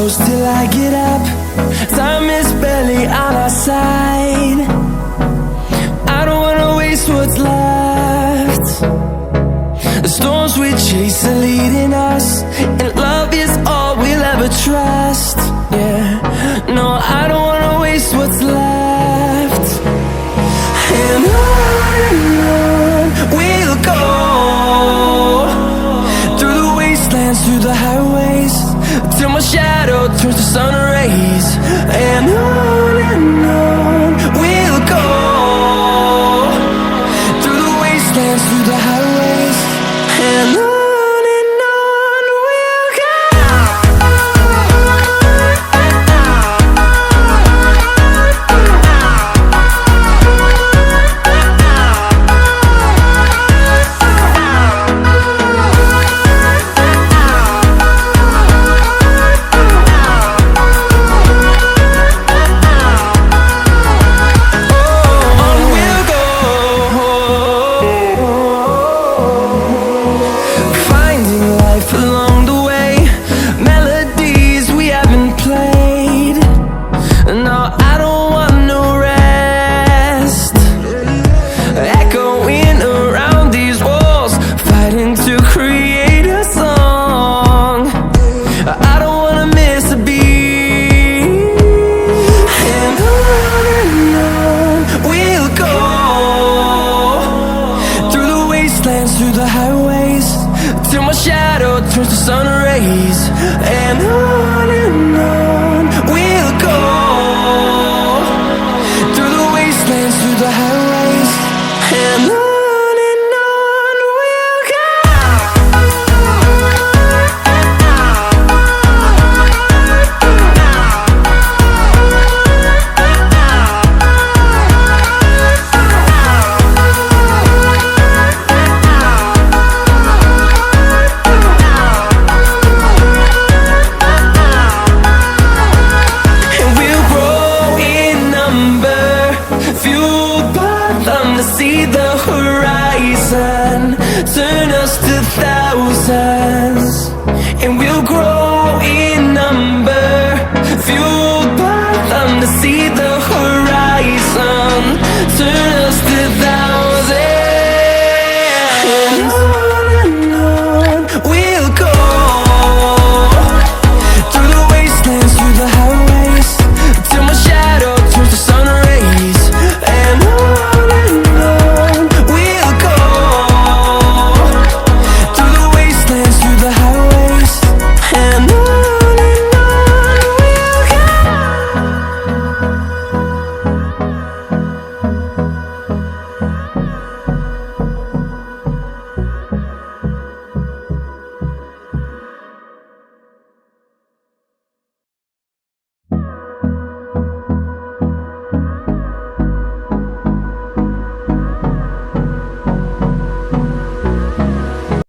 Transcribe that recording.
close till I get up. Time is barely on our side. I don't wanna waste what's left. The storms we chase are leading us, and love is all we'll ever trust. Yeah, no, I don't wanna waste what's left. And on we'll go, through the wastelands, through the highways, till my shadow turns to sun rays. And on we'll go, through the wastelands, through the highways, and on. Through the highways, till my shadow turns to sun rays. And on